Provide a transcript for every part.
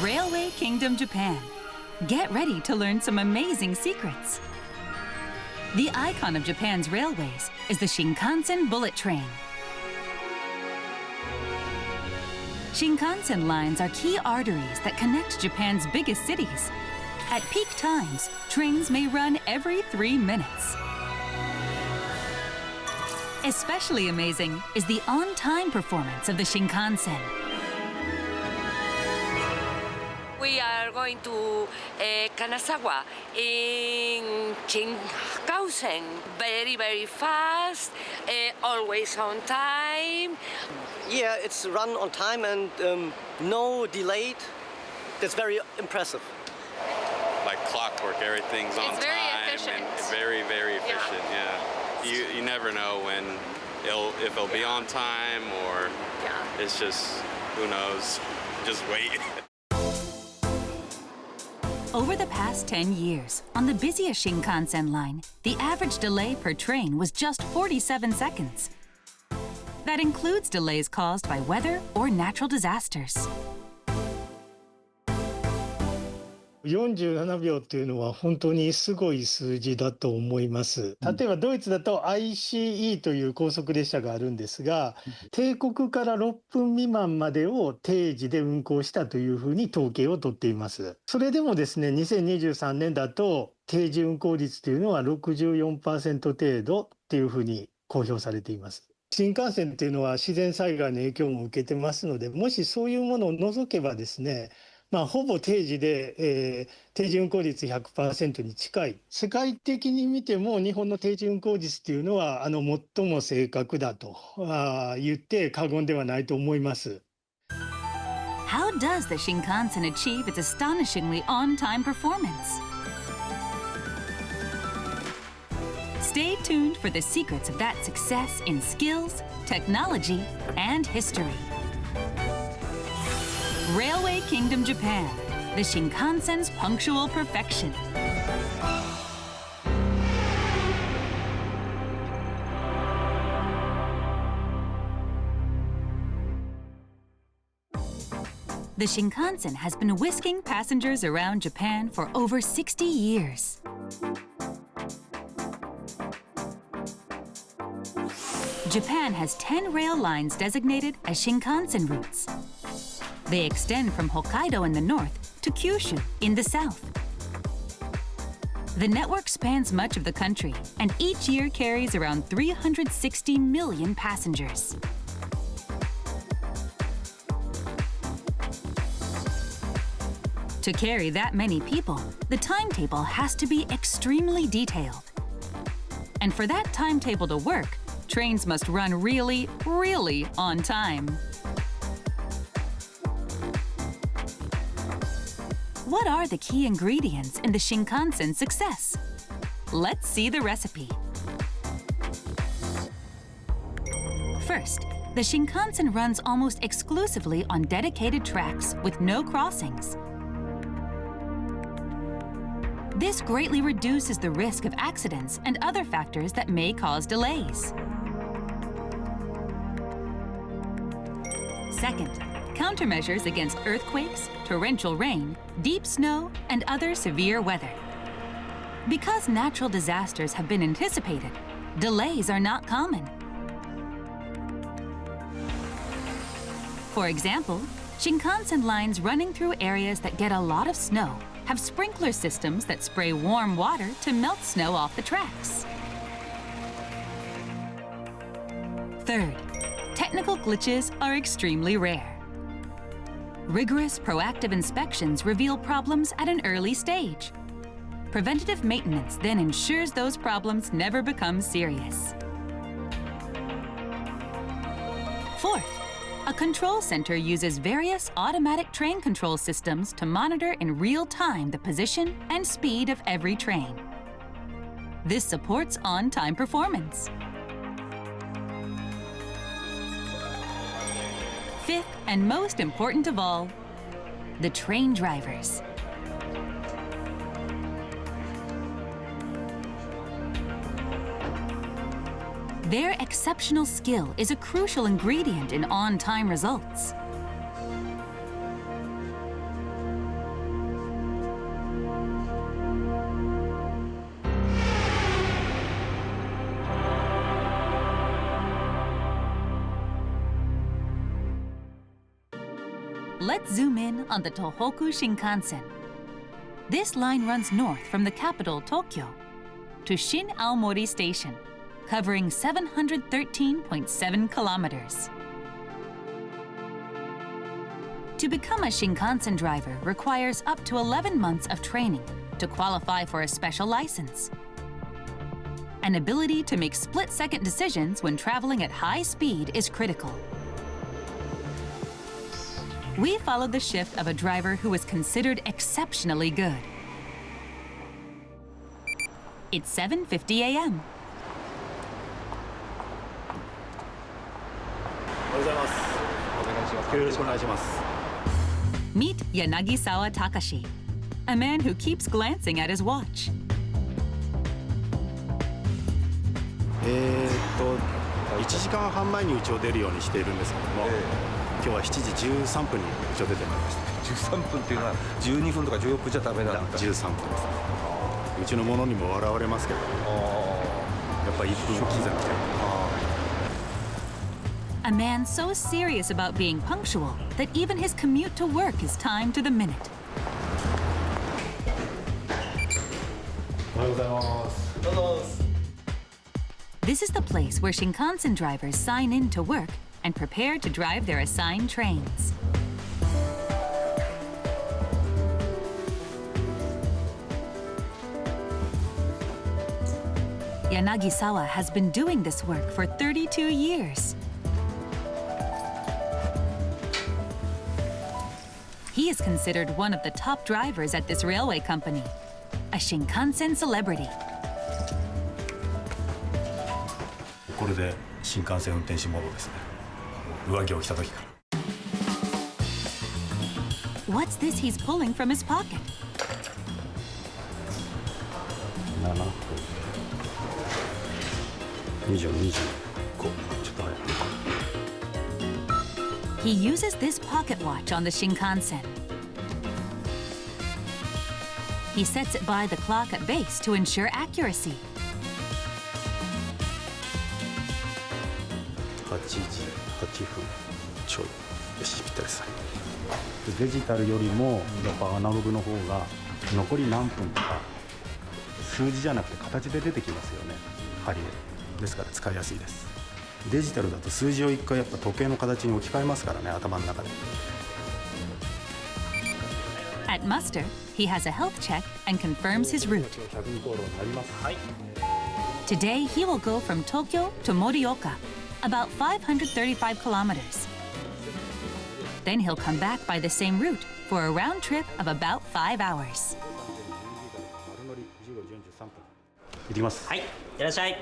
Railway Kingdom Japan. Get ready to learn some amazing secrets. The icon of Japan's railways is the Shinkansen bullet train. Shinkansen lines are key arteries that connect Japan's biggest cities. At peak times, trains may run every 3 minutes. Especially amazing is the on-time performance of the Shinkansen. We are going to Kanazawa in Shinkansen, very, very fast, always on time. Yeah, it's run on time and no delayed. That's very impressive. Like clockwork, everything's on It's very time efficient. and very, very efficient. Yeah. You never know when if it'll be on time or it's just who knows. Just wait. Over the past 10 years, on the busiest Shinkansen line, the average delay per train was just 47 seconds. That includes delays caused by weather or natural disasters. 47秒っていうのは本当にすごい数字だと思います。例えばドイツだと ICE という高速列車があるんですが、定刻から6分未満までを定時で運行したというふうに統計を取っています。それでもですね、2023年だと定時運行率というのは 64% 程度っていうふうに公表されています。新幹線っていうのは自然災害の影響も受けてますので、もしそういうものを除けばですね、ほぼ定時で、定時運行率 100% に近い。世界的に見ても日本の定時運行率っていうのは最も正確だと言って過言ではないと思います。How does the Shinkansen achieve its astonishingly on-time performance? Stay tuned for the secrets of that success in skills, technology, and history. Railway Kingdom Japan, the Shinkansen's punctual perfection. The Shinkansen has been whisking passengers around Japan for over 60 years. Japan has 10 rail lines designated as Shinkansen routes. They extend from Hokkaido in the north to Kyushu in the south. The network spans much of the country and each year carries around 360 million passengers. To carry that many people, the timetable has to be extremely detailed. And for that timetable to work, trains must run really, really on time. What are the key ingredients in the Shinkansen success? Let's see the recipe. First, the Shinkansen runs almost exclusively on dedicated tracks with no crossings. This greatly reduces the risk of accidents and other factors that may cause delays. Second, countermeasures against earthquakes, torrential rain, deep snow, and other severe weather. Because natural disasters have been anticipated, delays are not common. For example, Shinkansen lines running through areas that get a lot of snow have sprinkler systems that spray warm water to melt snow off the tracks. Third, technical glitches are extremely rare. Rigorous proactive inspections reveal problems at an early stage. Preventative maintenance then ensures those problems never become serious. Fourth, a control center uses various automatic train control systems to monitor in real time the position and speed of every train. This supports on-time performance. Fifth, and most important of all, the train drivers. Their exceptional skill is a crucial ingredient in on-time results. Let's zoom in on the Tohoku Shinkansen. This line runs north from the capital, Tokyo, to Shin Aomori Station, covering 713.7 kilometers. To become a Shinkansen driver requires up to 11 months of training to qualify for a special license. An ability to make split-second decisions when traveling at high speed is critical. We followed the shift of a driver who was considered exceptionally good. It's 7:50 a.m. おはようございます。お願いします。よろしくお願いします。 Meet Yanagisawa Takashi, a man who keeps glancing at his watch. 1時間半前に家を出るようにしているんですけども、今日は7時13分に家を出てまいりました。13分っていうのは12分とか16分じゃダメなんだ。13分です。うちの者にも笑われますけど、やっぱ1分刻みで。A man so serious about being punctual that even his commute to work is timed to the minute. おはようございます。どうぞ。 This is the place where Shinkansen drivers sign in to work and prepare to drive their assigned trains. Yanagisawa has been doing this work for 32 years. He is considered one of the top drivers at this railway company, a Shinkansen celebrity. これで新幹線運転士モードですね。上着を着た時から。What's this he's pulling from his pocket? 7分。20、25。ちょっと早い。He uses this pocket watch on the Shinkansen. He sets it by the clock at base to ensure accuracy. 8時8分ちょい。よし、ぴったりです。デジタルよりもやっぱアナログの方が残り何分とか数字じゃなくて形で出てきますよね、針で。ですから使いやすいです。デジタルだと数字を1回やっぱ時計の形に置き換えますからね、頭の中で。 At muster, he has a health check and confirms his route. Today, he will go from Tokyo to Morioka, about 535 kilometers. Then he'll come back by the same route for a round trip of about 5 hours. 行ってきます。はい、いらっしゃい。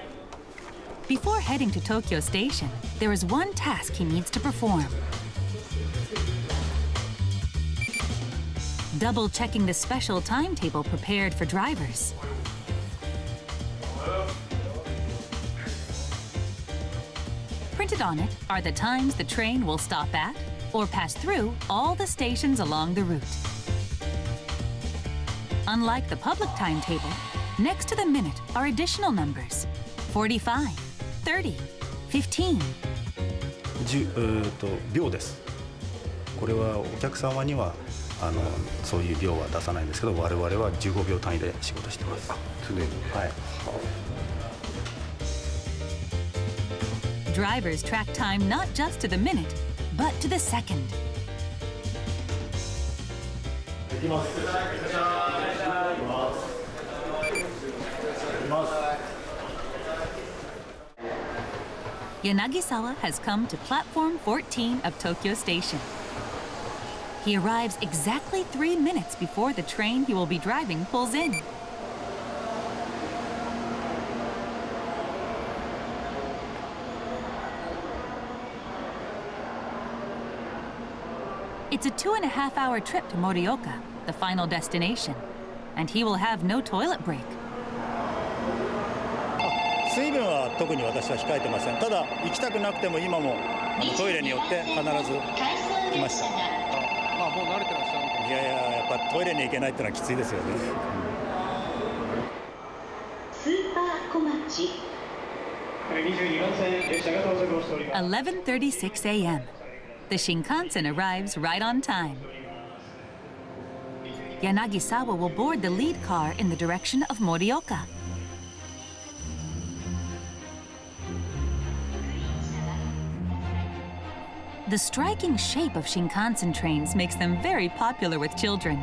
Before heading to Tokyo Station, there is one task he needs to perform. Double-checking the special timetable prepared for drivers. Printed on it are the times the train will stop at or pass through all the stations along the route. Unlike the public timetable, next to the minute are additional numbers: 45, 30, 15. 秒です。これはお客様にはそういう秒は出さないんですけど、我々は15秒単位で仕事してます。常に。はい。Drivers track time not just to the minute, but to the second. Yanagisawa has come to platform 14 of Tokyo Station. He arrives exactly 3 minutes before the train he will be driving pulls in. It's a 2.5-hour trip to Morioka, the final destination, and he will have no toilet break. 水分は特に私は控えてません。ただ行きたくなくても今もトイレによって必ず来ました。まあもう慣れてらっしゃる。いやいや、やっぱトイレに行けないってのはきついですよね。スーパー小町。22番線列車が到着をしております。 11:36 a.m. The Shinkansen arrives right on time. Yanagisawa will board the lead car in the direction of Morioka. The striking shape of Shinkansen trains makes them very popular with children.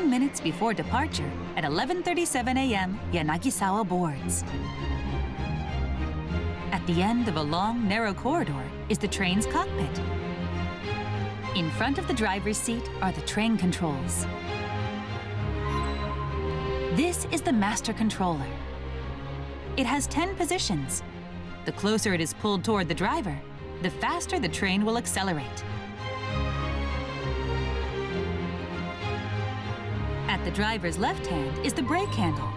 Minutes before departure, at 11:37 a.m., Yanagisawa boards. At the end of a long, narrow corridor is the train's cockpit. In front of the driver's seat are the train controls. This is the master controller. It has 10 positions. The closer it is pulled toward the driver, the faster the train will accelerate. At the driver's left hand is the brake handle.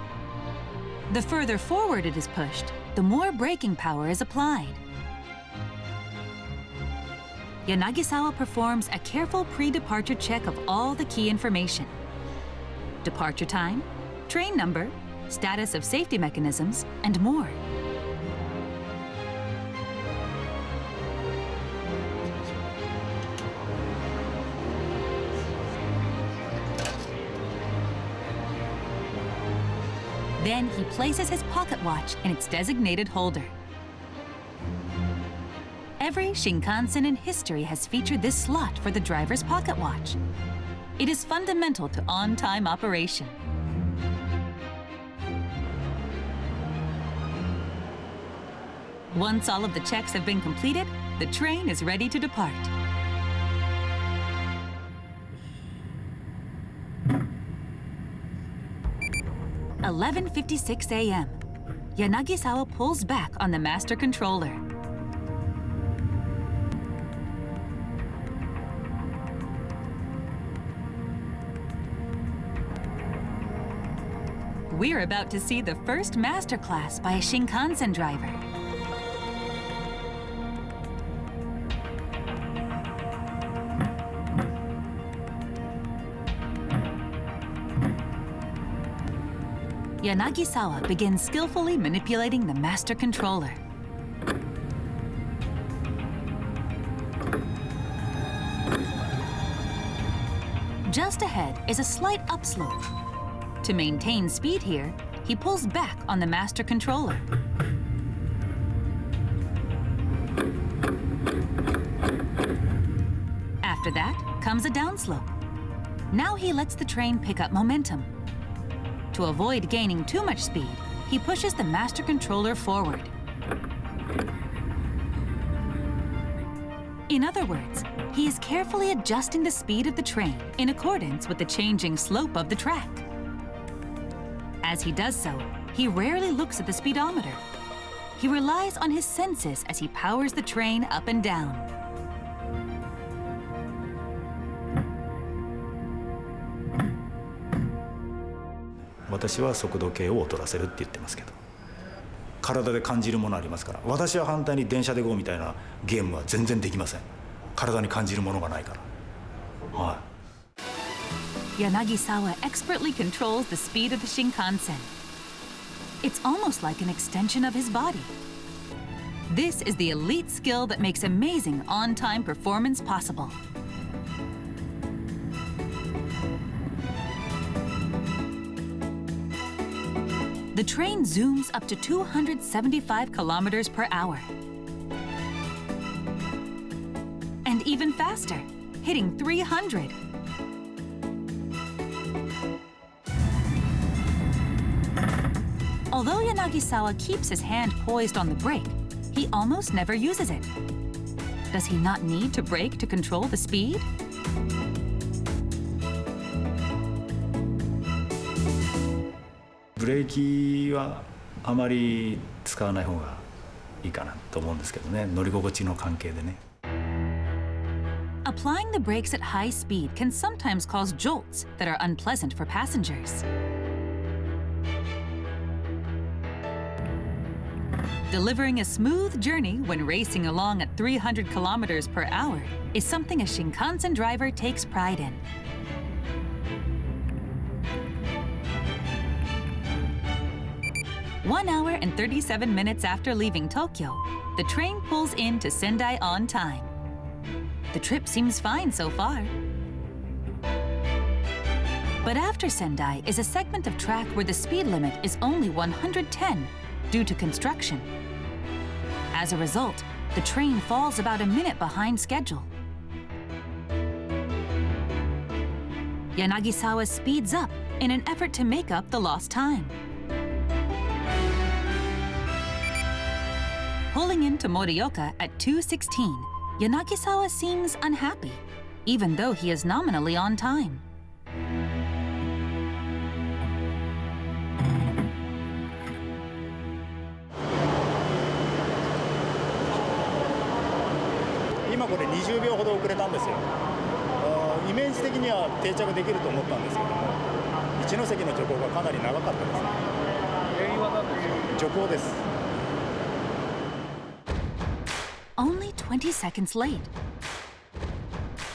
The further forward it is pushed, the more braking power is applied. Yanagisawa performs a careful pre-departure check of all the key information: departure time, train number, status of safety mechanisms, and more. Then he places his pocket watch in its designated holder. Every Shinkansen in history has featured this slot for the driver's pocket watch. It is fundamental to on-time operation. Once all of the checks have been completed, the train is ready to depart. At 11:56 a.m., Yanagisawa pulls back on the master controller. We're about to see the first masterclass by a Shinkansen driver. Yanagisawa begins skillfully manipulating the master controller. Just ahead is a slight upslope. To maintain speed here, he pulls back on the master controller. After that comes a downslope. Now he lets the train pick up momentum. To avoid gaining too much speed, he pushes the master controller forward. In other words, he is carefully adjusting the speed of the train in accordance with the changing slope of the track. As he does so, he rarely looks at the speedometer. He relies on his senses as he powers the train up and down. "私は速度計を劣らせる」って言ってますけど、体で感じるものありますから。私は反対に電車で GO みたいなゲームは全然できません。体に感じるものがないから。はい。Yanagisawa expertly controls the speed of the Shinkansen. It's almost like an extension of his body. This is the elite skill that makes amazing on-time performance possible. The train zooms up to 275 kilometers per hour. And even faster, hitting 300. Although Yanagisawa keeps his hand poised on the brake, he almost never uses it. Does he not need to brake to control the speed? Brake はあまり使わない方がいいかなと思うんですけどね。乗り心地の関係でね。Applying the brakes at high speed can sometimes cause jolts that are unpleasant for passengers. Delivering a smooth journey when racing along at 300 kilometers per hour is something a Shinkansen driver takes pride in. 1 hour and 37 minutes after leaving Tokyo, the train pulls into Sendai on time. The trip seems fine so far. But after Sendai is a segment of track where the speed limit is only 110 due to construction. As a result, the train falls about a minute behind schedule. Yanagisawa speeds up in an effort to make up the lost time. Pulling into Morioka at 2:16, Yanagisawa seems unhappy, even though he is nominally on time. Now, これ20秒ほど遅れたんですよ。イメージ的には定着できると思ったんですけども、一ノ関の徐行がかなり長かったです。原因は何ですか？徐行です。Only 20 seconds late.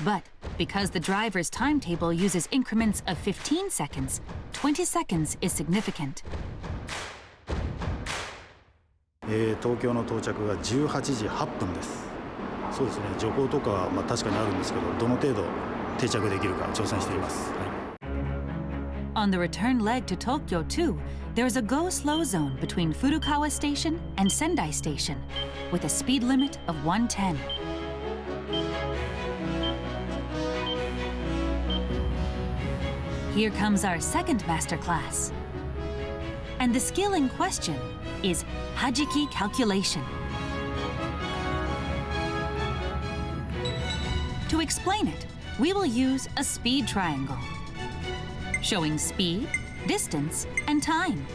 But because the driver's timetable uses increments of 15 seconds, 20 seconds is significant. 東京の到着が18時8分です。そうですね、徐行とかは確かにあるんですけど、どの程度定着できるか挑戦しています。On the return leg to Tokyo too, there is a go-slow zone between Furukawa Station and Sendai Station, with a speed limit of 110. Here comes our second master class. And the skill in question is Hajiki calculation. To explain it, we will use a speed triangle, showing speed, distance, and time.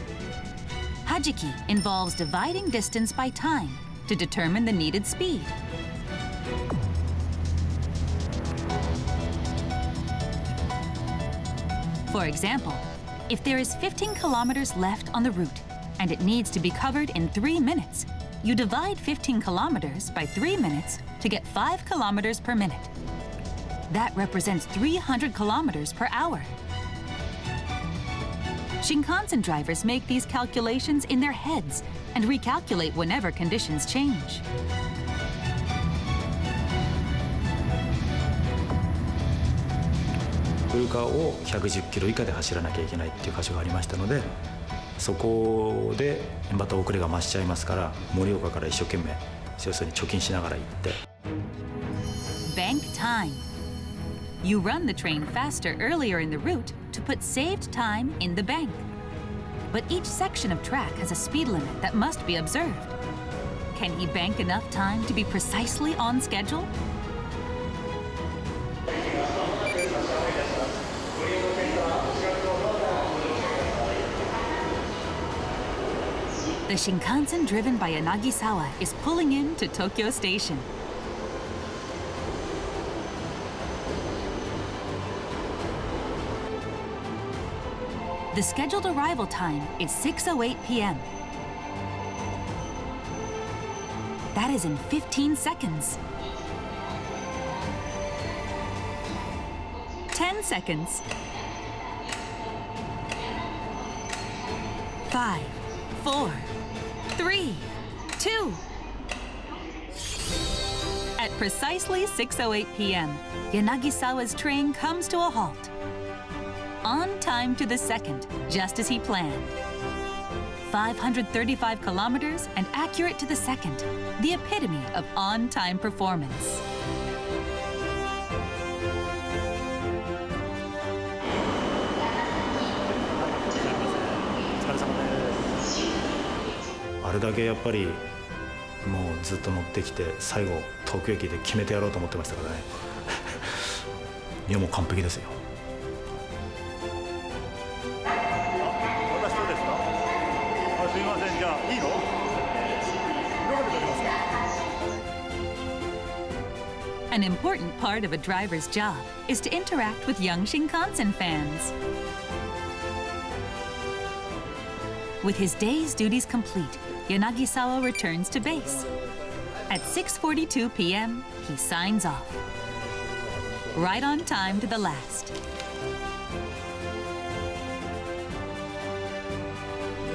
Hajiki involves dividing distance by time to determine the needed speed. For example, if there is 15 kilometers left on the route and it needs to be covered in 3 minutes, you divide 15 kilometers by 3 minutes to get 5 kilometers per minute. That represents 300 kilometers per hour. Shinkansen drivers make these calculations in their heads and recalculate whenever conditions change. Furukawa を110キロ以下で走らなきゃいけないっていう箇所がありましたので、そこでまた遅れが増しちゃいますから、盛岡から一生懸命要するに貯金しながら行って。Bank time. You run the train faster earlier in the route to put saved time in the bank. But each section of track has a speed limit that must be observed. Can he bank enough time to be precisely on schedule? The Shinkansen driven by Yanagisawa is pulling in to Tokyo Station. The scheduled arrival time is 6:08 p.m. That is in 15 seconds. 10 seconds. 5, 4, 3, 2. At precisely 6:08 p.m., Yanagisawa's train comes to a halt. On time to the second, just as he planned. 535 kilometers and accurate to the second, the epitome of on-time performance. "あれだけやっぱりもうずっと乗ってきて、最後東京駅で決めてやろうと思ってましたからね。いやもう完璧ですよ。An important part of a driver's job is to interact with young Shinkansen fans. With his day's duties complete, Yanagisawa returns to base. At 6:42 p.m., he signs off. Right on time to the last.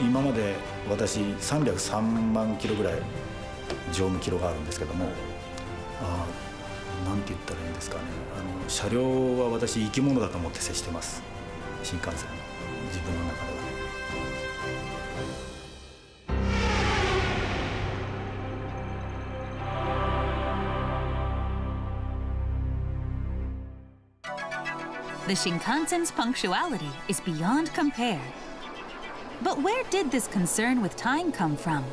今まで私303万キロぐらい乗務キロがあるんですけども、なんて言ったらいいんですかね、車両は私生き物だと思って接してます。新幹線、自分の中では。The Shinkansen's punctuality is beyond compare. But where did this concern with time come from?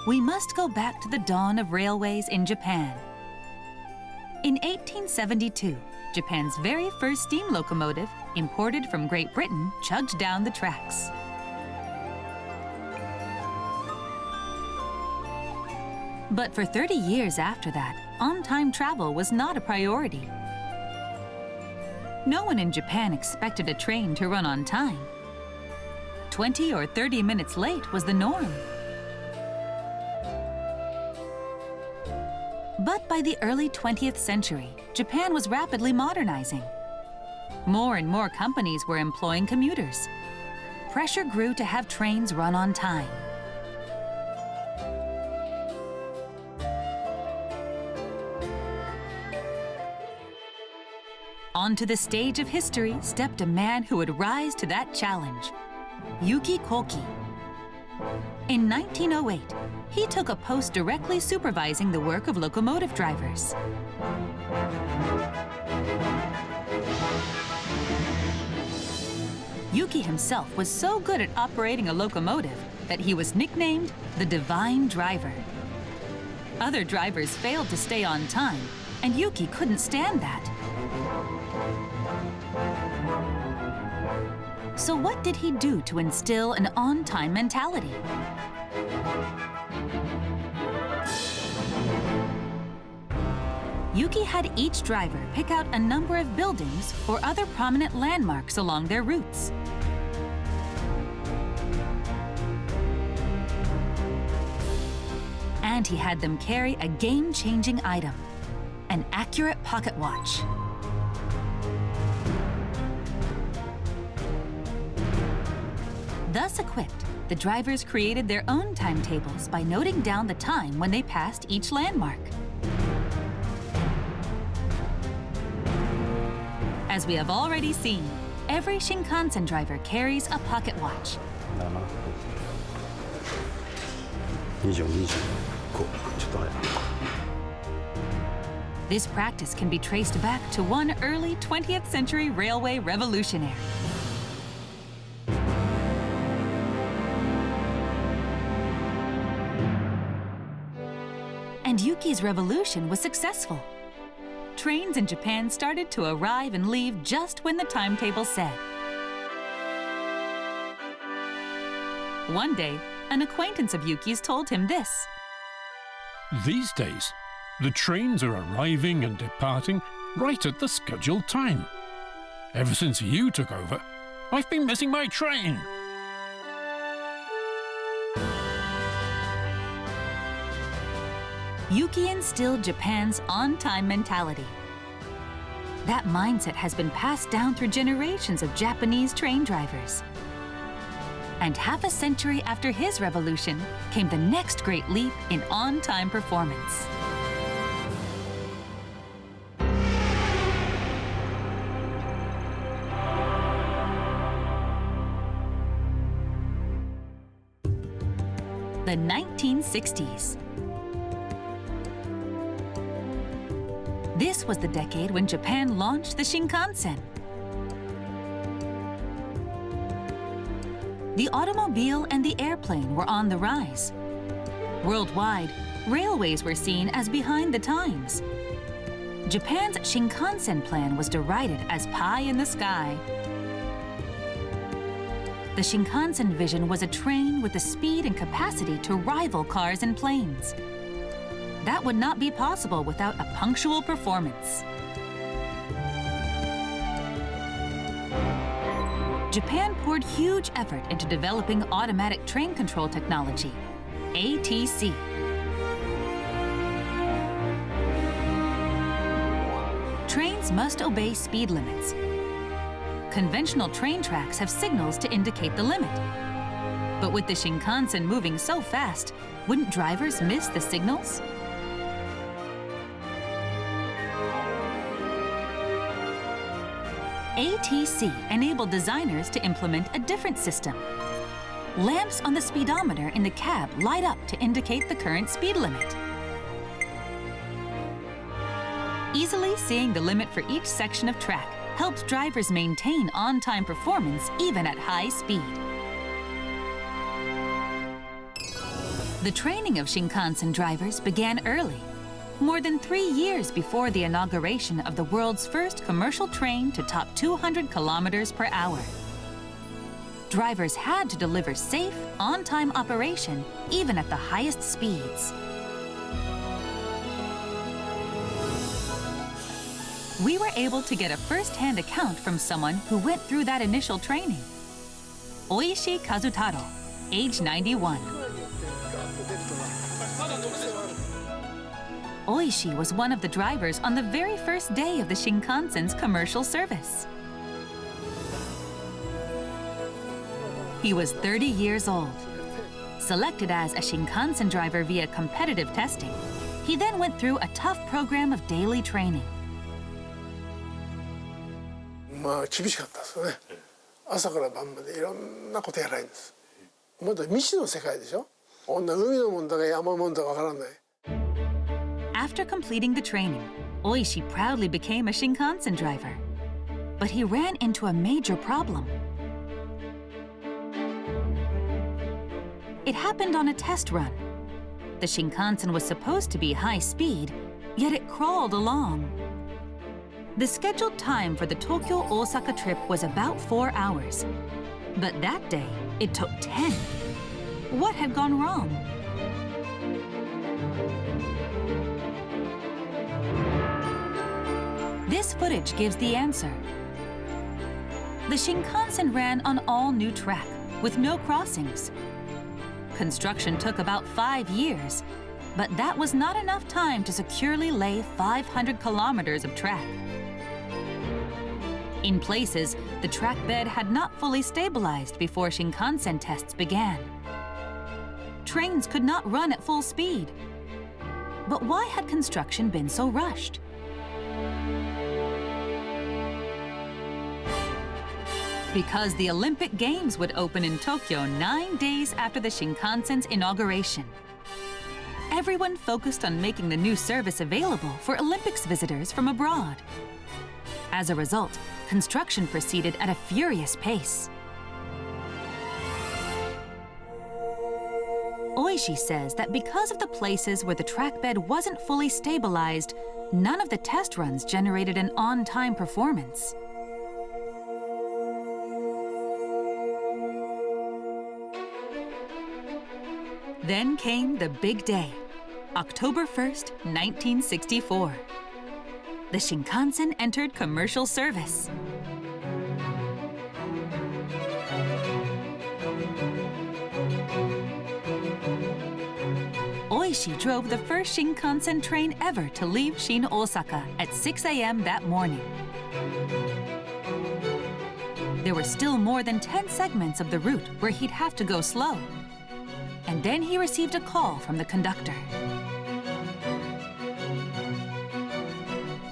We must go back to the dawn of railways in Japan. In 1872, Japan's very first steam locomotive, imported from Great Britain, chugged down the tracks. But for 30 years after that, on-time travel was not a priority. No one in Japan expected a train to run on time. 20 or 30 minutes late was the norm. But by the early 20th century, Japan was rapidly modernizing. More and more companies were employing commuters. Pressure grew to have trains run on time. Onto the stage of history stepped a man who would rise to that challenge, Yuki Koki. In 1908, he took a post directly supervising the work of locomotive drivers. Yuki himself was so good at operating a locomotive that he was nicknamed the Divine Driver. Other drivers failed to stay on time, and Yuki couldn't stand that. So what did he do to instill an on-time mentality? Yuki had each driver pick out a number of buildings or other prominent landmarks along their routes. And he had them carry a game-changing item, an accurate pocket watch. Thus equipped, the drivers created their own timetables by noting down the time when they passed each landmark. As we have already seen, every Shinkansen driver carries a pocket watch. 25ちょっと早い。 This practice can be traced back to one early 20th century railway revolutionary. And Yuki's revolution was successful. Trains in Japan started to arrive and leave just when the timetable said. One day, an acquaintance of Yuki's told him this. These days, the trains are arriving and departing right at the scheduled time. Ever since you took over, I've been missing my train. Yuki instilled Japan's on-time mentality. That mindset has been passed down through generations of Japanese train drivers. And half a century after his revolution came the next great leap in on-time performance. The 1960s. This was the decade when Japan launched the Shinkansen. The automobile and the airplane were on the rise. Worldwide, railways were seen as behind the times. Japan's Shinkansen plan was derided as pie in the sky. The Shinkansen vision was a train with the speed and capacity to rival cars and planes. That would not be possible without a punctual performance. Japan poured huge effort into developing automatic train control technology, ATC. Trains must obey speed limits. Conventional train tracks have signals to indicate the limit. But with the Shinkansen moving so fast, wouldn't drivers miss the signals? ATC enabled designers to implement a different system. Lamps on the speedometer in the cab light up to indicate the current speed limit. Easily seeing the limit for each section of track helps drivers maintain on-time performance even at high speed. The training of Shinkansen drivers began early, more than 3 years before the inauguration of the world's first commercial train to top 200 kilometers per hour. Drivers had to deliver safe, on-time operation even at the highest speeds. We were able to get a first-hand account from someone who went through that initial training. Oishi Kazutaro, age 91. Oishi was one of the drivers on the very first day of the Shinkansen's commercial service. He was 30 years old. Selected as a Shinkansen driver via competitive testing, he then went through a tough program of daily training. まあ厳しかったですよね。朝から晩までいろんなことやらないんです。まだ未知の世界でしょ。こんな海のもんだか山もんだかわからない。After completing the training, Oishi proudly became a Shinkansen driver. But he ran into a major problem. It happened on a test run. The Shinkansen was supposed to be high speed, yet it crawled along. The scheduled time for the Tokyo-Osaka trip was about 4 hours. But that day, it took 10. What had gone wrong? This footage gives the answer. The Shinkansen ran on all-new track, with no crossings. Construction took about 5 years, but that was not enough time to securely lay 500 kilometers of track. In places, the track bed had not fully stabilized before Shinkansen tests began. Trains could not run at full speed. But why had construction been so rushed? Because the Olympic Games would open in Tokyo 9 days after the Shinkansen's inauguration. Everyone focused on making the new service available for Olympics visitors from abroad. As a result, construction proceeded at a furious pace. Oishi says that because of the places where the track bed wasn't fully stabilized, none of the test runs generated an on-time performance. Then came the big day, October 1st, 1964. The Shinkansen entered commercial service. Oishi drove the first Shinkansen train ever to leave Shin Osaka at 6 a.m. that morning. There were still more than 10 segments of the route where he'd have to go slow. And then he received a call from the conductor.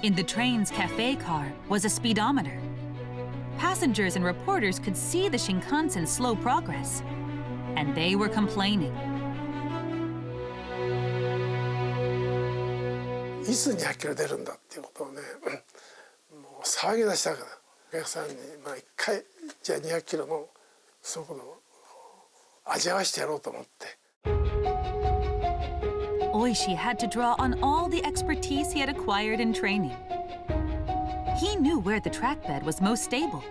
In the train's cafe car was a speedometer. Passengers and reporters could see the Shinkansen's slow progress, and they were complaining. いつ200キロ出るんだっていうことをね、もう騒ぎ出したからお客さんにまあ1回じゃあ200キロの速度を味わわしてやろうと思って。Oishi had to draw on all the expertise he had acquired in training. He knew where the track bed was most stable.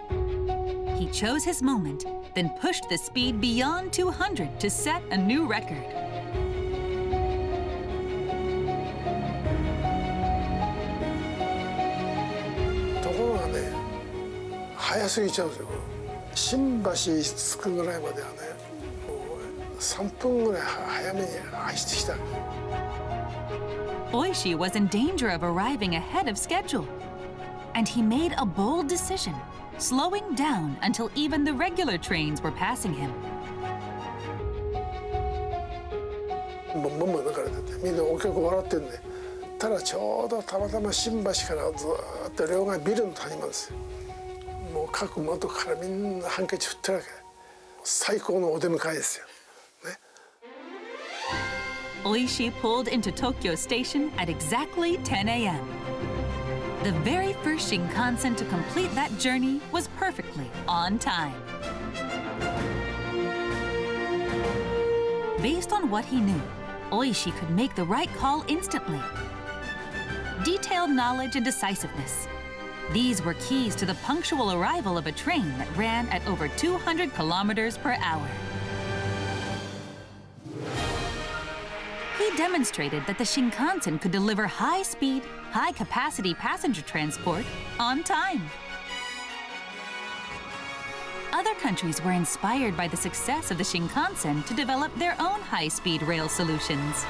He chose his moment, then pushed the speed beyond 200 to set a new record. But 早すぎちゃうんですよ。新橋着くぐらいまではね、もう3分ぐらい早めに走ってきた。Oishi was in danger of arriving ahead of schedule. And he made a bold decision, slowing down until even the regular trains were passing him. ボンボンボン流れててみんなお客笑ってんで、ただちょうどたまたま新橋からずっと両側ビルの谷間ですよ。もう各窓からみんなハンカチ振ってるわけ。最高のお出迎えですよ。ね。Oishi pulled into Tokyo Station at exactly 10 a.m. The very first Shinkansen to complete that journey was perfectly on time. Based on what he knew, Oishi could make the right call instantly. Detailed knowledge and decisiveness. These were keys to the punctual arrival of a train that ran at over 200 kilometers per hour. He demonstrated that the Shinkansen could deliver high-speed, high-capacity passenger transport on time. Other countries were inspired by the success of the Shinkansen to develop their own high-speed rail solutions.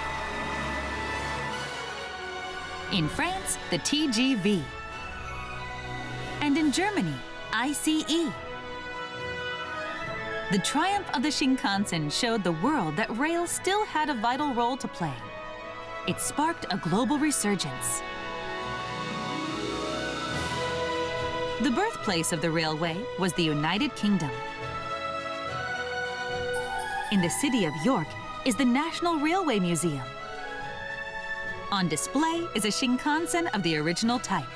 In France, the TGV. And in Germany, ICE. The triumph of the Shinkansen showed the world that rail still had a vital role to play. It sparked a global resurgence. The birthplace of the railway was the United Kingdom. In the city of York is the National Railway Museum. On display is a Shinkansen of the original type,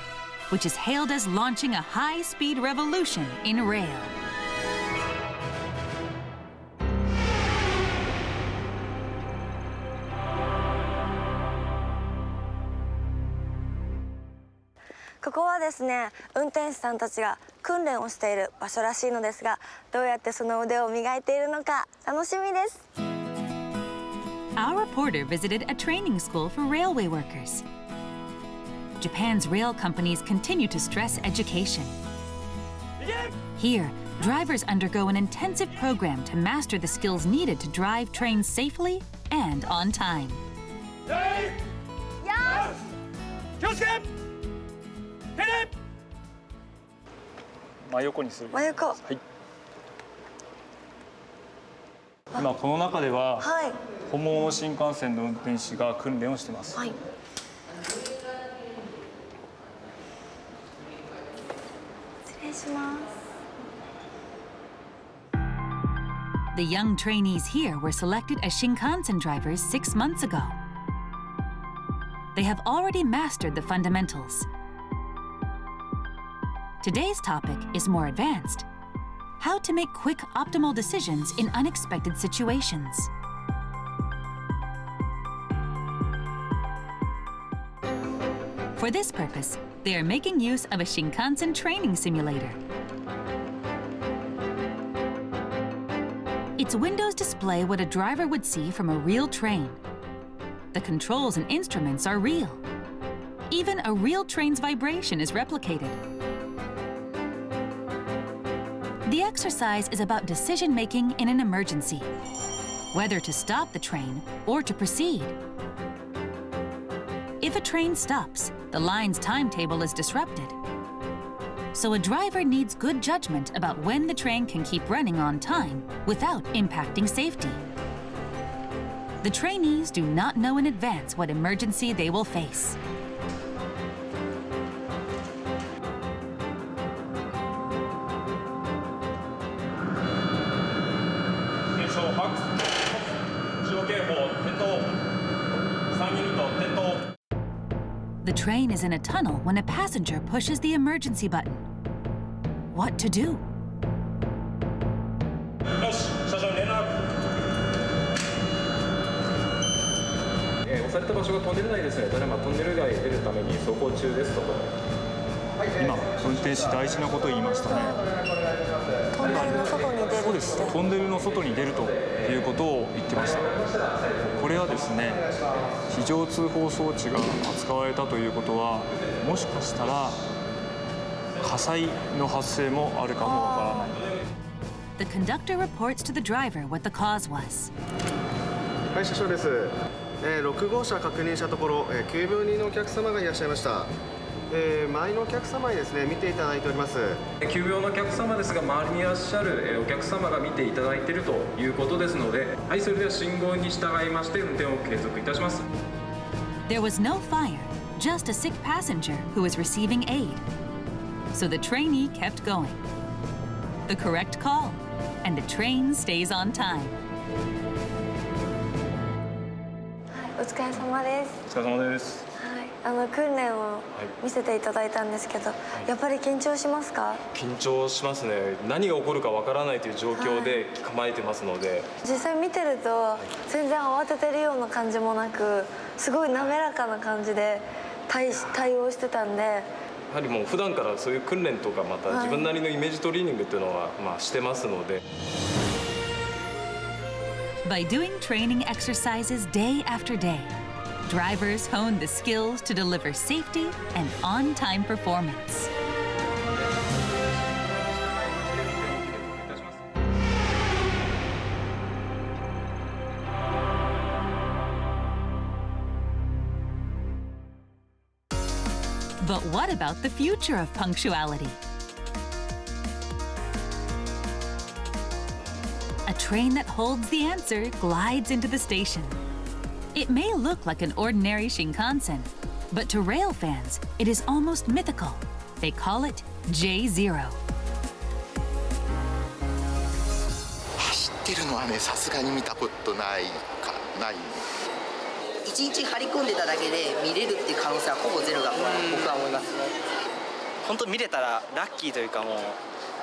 which is hailed as launching a high-speed revolution in rail. This ここはですね、運転手さんたちが訓練をしている場所らしいのですが、どうやってその腕を磨いているのか楽しみです。Our reporter visited a training school for railway workers. Japan's rail companies continue to stress education. Here, drivers undergo an intensive program to master the skills needed to drive trains safely and on time. 真横にする。真横。はい。今この中では、はい、本物の新幹線の運転士が訓練をしています。はい。失礼します。The young trainees here were selected as Shinkansen drivers 6 months ago. They have already mastered the fundamentals. Today's topic is more advanced: how to make quick, optimal decisions in unexpected situations. For this purpose, they are making use of a Shinkansen training simulator. Its windows display what a driver would see from a real train. The controls and instruments are real. Even a real train's vibration is replicated. The exercise is about decision-making in an emergency, whether to stop the train or to proceed. If a train stops, the line's timetable is disrupted. So a driver needs good judgment about when the train can keep running on time without impacting safety. The trainees do not know in advance what emergency they will face. The train is in a tunnel when a passenger pushes the emergency button. What to do? よし、車掌に連絡。押された場所がトンネル内ですので、ただいまトンネル外へ出るために走行中ですと。今、運転士大事なことを言いましたね。トンネルの外に出る。そうです。トンネルの外に出るということを言ってました。これはですね、非常通報装置が扱われたということは、もしかしたら火災の発生もあるかもわからない。The conductor reports to the driver what the cause was. はい、車掌です。6号車確認したところ、急病人のお客様がいらっしゃいました。前のお客様にですね見ていただいております。急病のお客様ですが、周りにいらっしゃるお客様が見ていただいているということですので、はい、それでは信号に従いまして運転を継続いたします。 There was no fire, just a sick passenger who was receiving aid. So the trainee kept going. The correct call, and the train stays on time. お疲れ様です。お疲れ様です。訓練を見せていただいたんですけど、やっぱり緊張しますか？緊張しますね。何が起こるかわからないという状況で構えてますので、実際見てると全然慌ててるような感じもなく、すごい滑らかな感じで対応してたんで、やはりもう普段からそういう訓練とかまた自分なりのイメージトレーニングっていうのはしてますので。By doing training exercises day after day, drivers hone the skills to deliver safety and on-time performance. But what about the future of punctuality? A train that holds the answer glides into the station. It may look like an ordinary Shinkansen, but to rail fans, it is almost mythical. They call it J0. 走ってるのはね、さすがに見たことない。一日張り込んでただけで見れるっていう可能性はほぼゼロだと僕は思います。本当見れたらラッキーというか、もう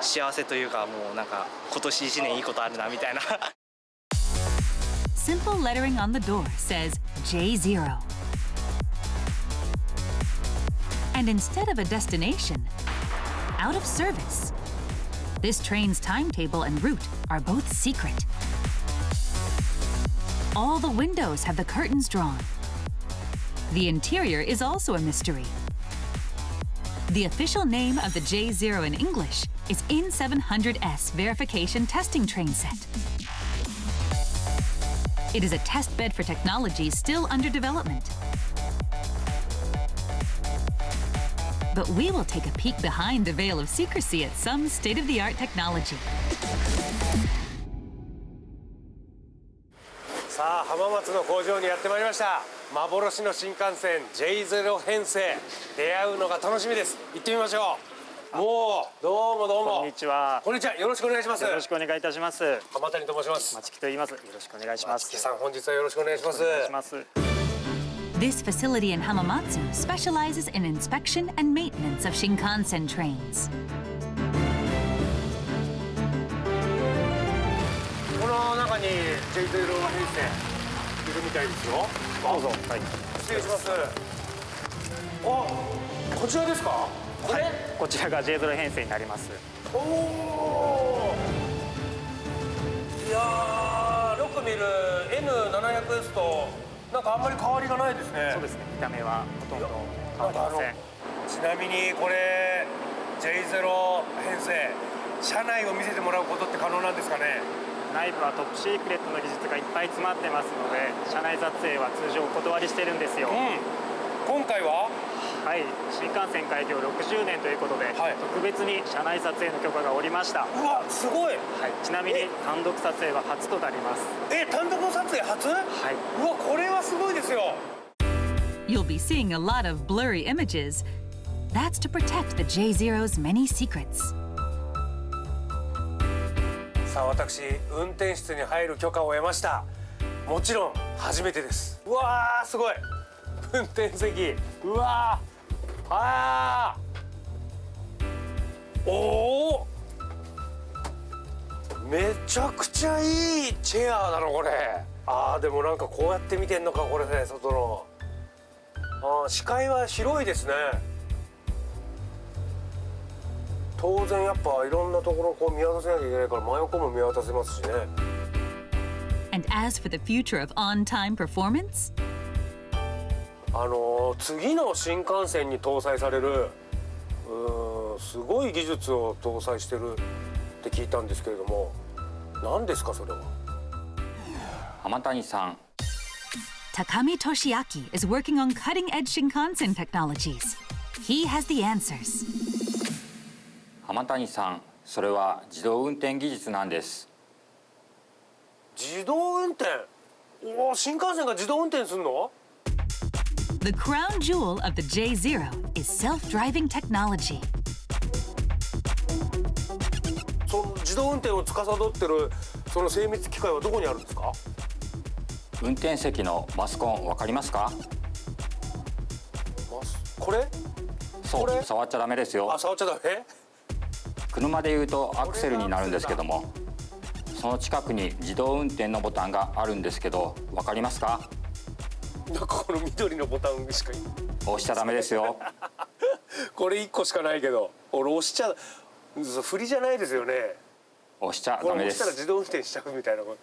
幸せというか、もうなんか今年1年いいことあるなみたいな。Simple lettering on the door says J0. And instead of a destination, out of service. This train's timetable and route are both secret. All the windows have the curtains drawn. The interior is also a mystery. The official name of the J0 in English is IN700S Verification Testing Train Set. It is a test bed for technologies still under development. But we will take a peek behind the veil of secrecy at some state-of-the-art technology. さあ、浜松の工場にやってまいりました。幻の新幹線 J0 編成、出会うのが楽しみです。行ってみましょう。もうどうもどうも。こんにちは。こんにちは。よろしくお願いします。よろしくお願いいたします。浜谷と申します。松木と言います。よろしくお願いします。松木さん、本日はよろしくお願いします。お願いします。This facility in Hamamatsu specializes in inspection and maintenance of Shinkansen trains. この中に J0 編成いるみたいですよ。どうぞ。はい。失礼します。あ、こちらですか？これ？こちらが J0 編成になります。おお。いやー、よく見る N700S となんかあんまり変わりがないですね。そうですね。見た目はほとんど変わりません。ちなみにこれ J0 編成、車内を見せてもらうことって可能なんですかね？内部はトップシークレットの技術がいっぱい詰まってますので、車内撮影は通常お断りしてるんですよ。今回は？はい、新幹線開業60年ということで、特別に車内撮影の許可が下りました。うわ、すごい。はい、ちなみに単独撮影は初となります。単独撮影初？はい。うわ、これはすごいですよ。You'll be seeing a lot of blurry images. That's to protect the J0's many secrets. さあ、私運転室に入る許可を得ました。もちろん初めてです。うわー、すごい。運転席、うわー、あー、おお、めちゃくちゃいいチェアだなこれ。あー、でもなんかこうやって見てんのかこれね、外の。あー、視界は広いですね。当然やっぱいろんなところこう見渡せなきゃいけないから真横も見渡せますしね。And as for the future of on-time performance? 次の新幹線に搭載されるすごい技術を搭載してるって聞いたんですけれども、何ですかそれは？浜谷さん。Takami Toshiaki is working on cutting-edge Shinkansen technologies. He has the answers. 浜谷さん、それは自動運転技術なんです。自動運転？おお、新幹線が自動運転するの？ The crown jewel of the J0 is self-driving technology. その自動運転を司ってるその精密機械はどこにあるんですか？運転席のマスコンわかりますか？これ？そう、触っちゃダメですよ。あ、触っちゃダメ？車でいうとアクセルになるんですけども、その近くに自動運転のボタンがあるんですけど、わかりますか？なんかこの緑のボタンしか押しちゃダメですよ。これ1個しかないけど、俺押しちゃ振りじゃないですよね。押しちゃダメです。押したら自動運転しちゃうみたいなこと。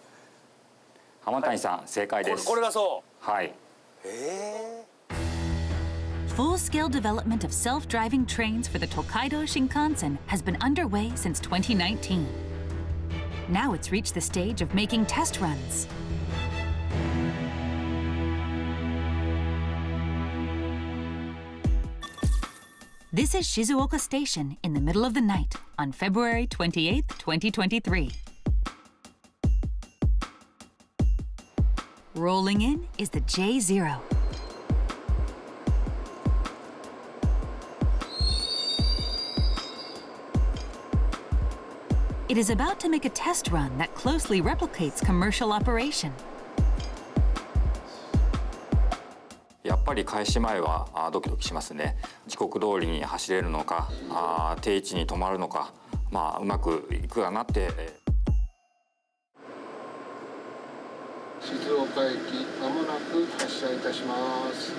浜谷さん、正解です。これがそう。はい。Full-scale development of self-driving trains for the Tokaido Shinkansen has been underway since 2019. Now it's reached the stage of making test runs. This is Shizuoka Station in the middle of the night on February 28, 2023. Rolling in is the J0. It is about to make a test run that closely replicates commercial operation. やっぱり開始前はドキドキしますね。時刻通りに走れるのか、定位置に止まるのか、うまくいくかなって。静岡駅まもなく発車いたします。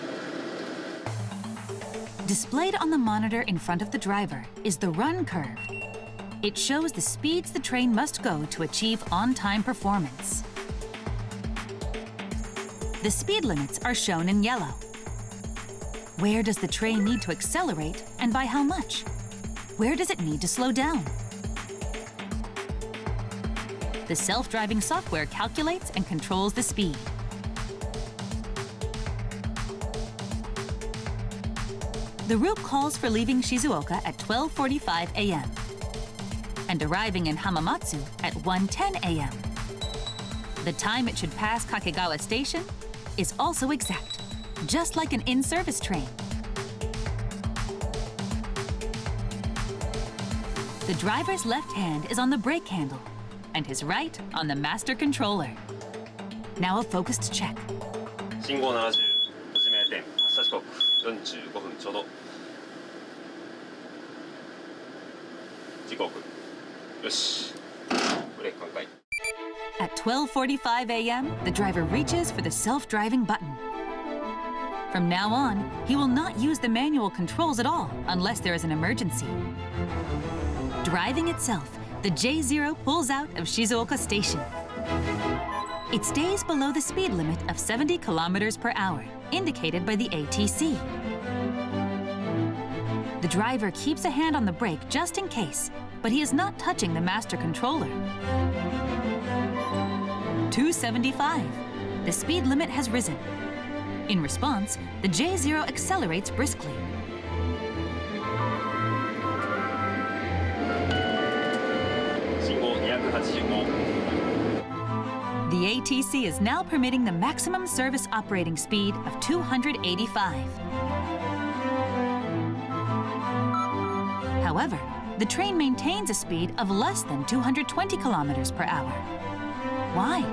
Displayed on the monitor in front of the driver is the run curve. It shows the speeds the train must go to achieve on-time performance. The speed limits are shown in yellow. Where does the train need to accelerate and by how much? Where does it need to slow down? The self-driving software calculates and controls the speed. The route calls for leaving Shizuoka at 12:45 a.m. and arriving in Hamamatsu at 1:10 a.m. The time it should pass Kakegawa Station is also exact, just like an in-service train. The driver's left hand is on the brake handle and his right on the master controller. Now a focused check. 信号70、閉じ名点、発車時刻45分ちょうど。時刻。よし。ブレーキ完開。At 12:45 a.m., the driver reaches for the self-driving button. From now on, he will not use the manual controls at all unless there is an emergency. Driving itself, the J0 pulls out of Shizuoka Station. It stays below the speed limit of 70 kilometers per hour, indicated by the ATC. The driver keeps a hand on the brake just in case, but he is not touching the master controller. 275. The speed limit has risen. In response, the J0 accelerates briskly. The ATC is now permitting the maximum service operating speed of 285. However, the train maintains a speed of less than 220 kilometers per hour. Why?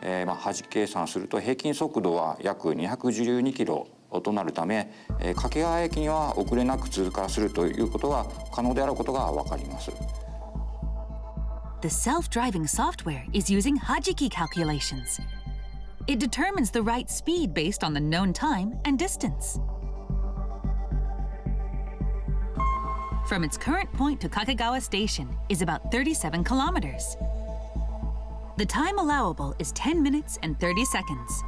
端計算すると平均速度は約212キロとなるため、掛川駅には遅れなく通過するということが可能であることがわかります。The self-driving software is using Hajiki calculations. It determines the right speed based on the known time and distance. From its current point to Kakegawa Station is about 37 kilometers. The time allowable is 10 minutes and 30 seconds.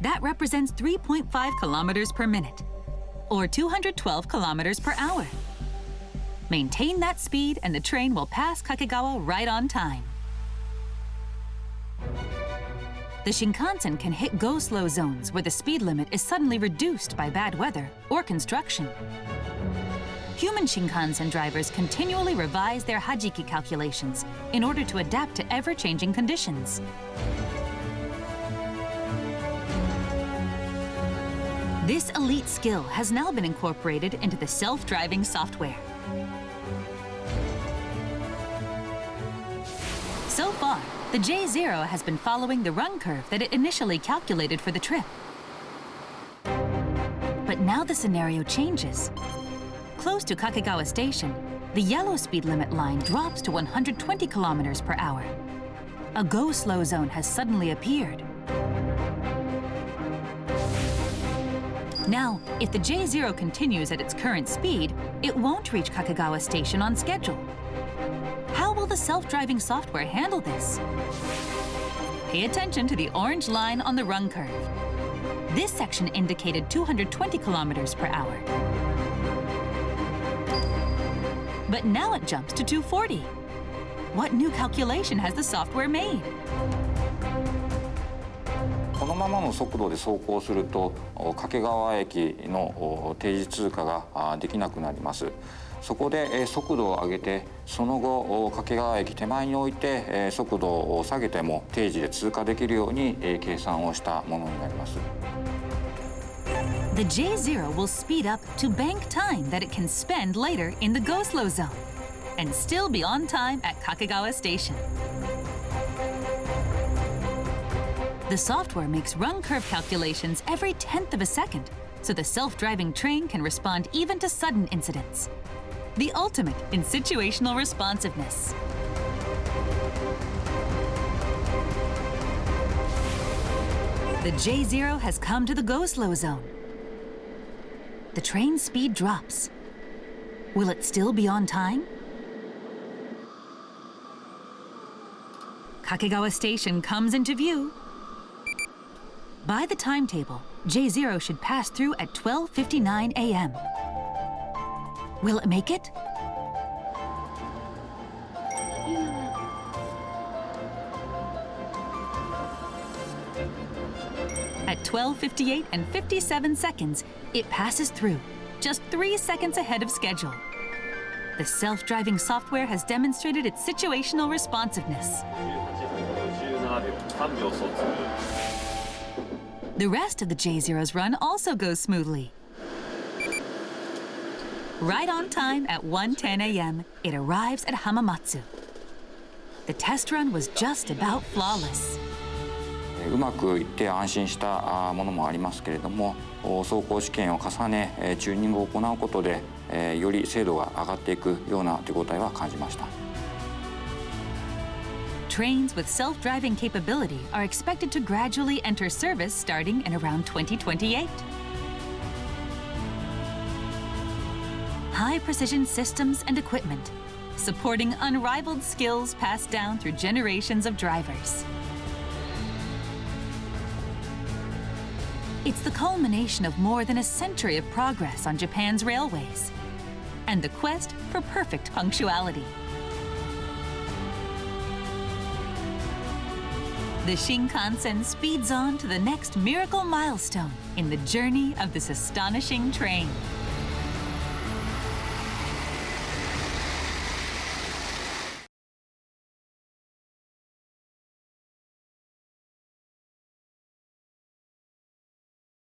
That represents 3.5 kilometers per minute, or 212 kilometers per hour. Maintain that speed and the train will pass Kakegawa right on time. The Shinkansen can hit go-slow zones where the speed limit is suddenly reduced by bad weather or construction. Human Shinkansen drivers continually revise their hajiki calculations in order to adapt to ever-changing conditions. This elite skill has now been incorporated into the self-driving software. So far, the J0 has been following the run curve that it initially calculated for the trip. But now the scenario changes. Close to Kakegawa Station, the yellow speed limit line drops to 120 kilometers per hour. A go-slow zone has suddenly appeared. Now, if the J0 continues at its current speed, it won't reach Kakegawa Station on schedule. How will the self-driving software handle this? Pay attention to the orange line on the run curve. This section indicated 220 kilometers per hour. But now it jumps to 240. What new calculation has the software made? このままの速度で走行すると掛川駅の定時通過ができなくなります。そこで速度を上げてその後掛川駅手前に置いて速度を下げても定時で通過できるように計算をしたものになります。The J0 will speed up to bank time that it can spend later in the go-slow zone and still be on time at Kakegawa Station. The software makes run curve calculations every 10th of a second, so the self-driving train can respond even to sudden incidents. The ultimate in situational responsiveness. The J0 has come to the go-slow zone. The train's speed drops. Will it still be on time? Kakegawa Station comes into view. By the timetable, J0 should pass through at 12:59 a.m. Will it make it? At 12:58 and 57 seconds, it passes through, just 3 seconds ahead of schedule. The self-driving software has demonstrated its situational responsiveness. The rest of the J0's run also goes smoothly. Right on time at 1:10 a.m., it arrives at Hamamatsu. The test run was just about flawless. うまくいって安心したものもありますけれども、走行試験を重ねチューニングを行うことでより精度が上がっていくような手応えは感じました。Trains with self-driving capability are expected to gradually enter service starting in around 2028. High-precision systems and equipment, supporting unrivaled skills passed down through generations of drivers. It's the culmination of more than a century of progress on Japan's railways and the quest for perfect punctuality. The Shinkansen speeds on to the next miracle milestone in the journey of this astonishing train.